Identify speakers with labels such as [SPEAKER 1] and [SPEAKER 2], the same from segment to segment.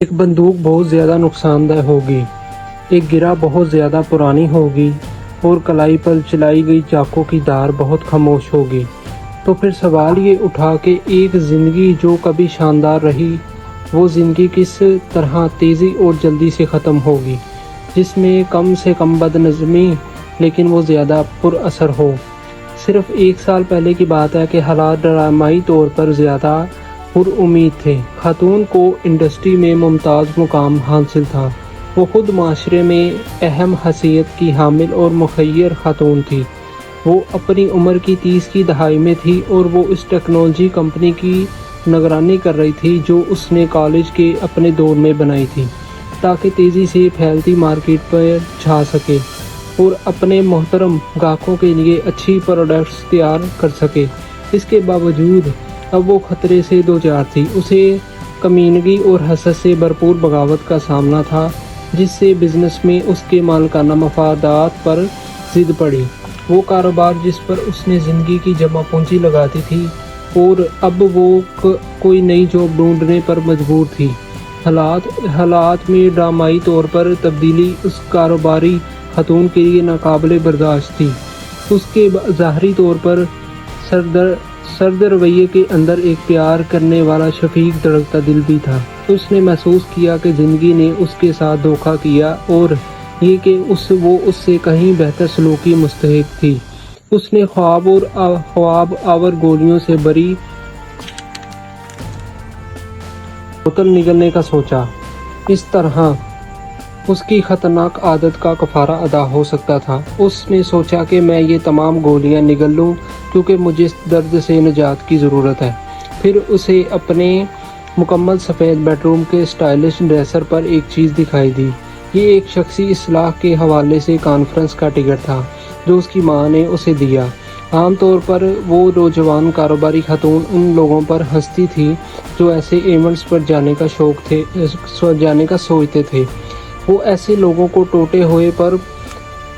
[SPEAKER 1] ایک بندوق بہت زیادہ نقصان دہ ہوگی، ایک گرہ بہت زیادہ پرانی ہوگی اور کلائی پر چلائی گئی چاقو کی دھار بہت خاموش ہوگی۔ تو پھر سوال یہ اٹھا کہ ایک زندگی جو کبھی شاندار رہی، وہ زندگی کس طرح تیزی اور جلدی سے ختم ہوگی، جس میں کم سے کم بد نظمی لیکن وہ زیادہ پر اثر ہو۔ صرف 1 سال پہلے کی بات ہے کہ حالات ڈرامائی طور پر زیادہ پر امید تھے۔ خاتون کو انڈسٹری میں ممتاز مقام حاصل تھا۔ وہ خود معاشرے میں اہم حیثیت کی حامل اور مخیر خاتون تھی۔ وہ اپنی عمر کی 30 کی دہائی میں تھی اور وہ اس ٹیکنالوجی کمپنی کی نگرانی کر رہی تھی جو اس نے کالج کے اپنے دور میں بنائی تھی تاکہ تیزی سے پھیلتی مارکیٹ پر چھا سکے اور اپنے محترم گاہکوں کے لیے اچھی پروڈکٹس تیار کر سکے۔ اس کے باوجود اب وہ خطرے سے دوچار تھی۔ اسے کمینگی اور حسد سے بھرپور بغاوت کا سامنا تھا، جس سے بزنس میں اس کے مالکانہ مفادات پر ضد پڑی۔ وہ کاروبار جس پر اس نے زندگی کی جمع پونجی لگاتی تھی اور اب وہ کوئی نئی جاب ڈھونڈنے پر مجبور تھی۔ حالات میں ڈرامائی طور پر تبدیلی اس کاروباری خاتون کے لیے ناقابل برداشت تھی۔ اس کے ظاہری طور پر سرد رویے کے اندر ایک پیار کرنے والا شفیق دھڑکتا دل بھی تھا۔ اس نے محسوس کیا کہ زندگی نے اس کے ساتھ دھوکہ کیا اور یہ کہ وہ اس سے کہیں بہتر سلوک کی مستحق تھی۔ اس نے خواب آور گولیوں سے بھری بوتل نگلنے کا سوچا۔ اس طرح اس کی خطرناک عادت کا کفارہ ادا ہو سکتا تھا۔ اس نے سوچا کہ میں یہ تمام گولیاں نگل لوں کیونکہ مجھے درد سے نجات کی ضرورت ہے۔ پھر اسے اپنے مکمل سفید بیڈ روم کے اسٹائلش ڈریسر پر ایک چیز دکھائی دی۔ یہ ایک شخصی اصلاح کے حوالے سے کانفرنس کا ٹکٹ تھا جو اس کی ماں نے اسے دیا۔ عام طور پر وہ نوجوان کاروباری خاتون ان لوگوں پر ہنستی تھی جو ایسے ایونٹس پر جانے کا سوچتے تھے۔ وہ ایسے لوگوں کو ٹوٹے ہوئے پر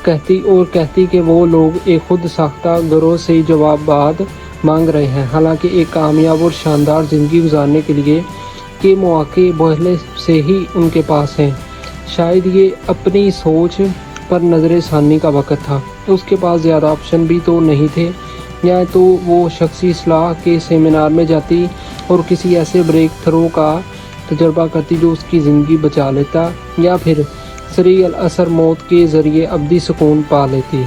[SPEAKER 1] کہتی کہ وہ لوگ ایک خود ساختہ گروہ سے جوابات مانگ رہے ہیں، حالانکہ ایک کامیاب اور شاندار زندگی گزارنے کے لیے کے مواقع پہلے سے ہی ان کے پاس ہیں۔ شاید یہ اپنی سوچ پر نظر ثانی کا وقت تھا۔ اس کے پاس زیادہ آپشن بھی تو نہیں تھے، یا تو وہ شخصی اصلاح کے سیمینار میں جاتی اور کسی ایسے بریک تھرو کا تجربہ کرتی جو اس کی زندگی بچا لیتا، یا پھر سریع الاثر موت کے ذریعے ابدی سکون پا لیتی۔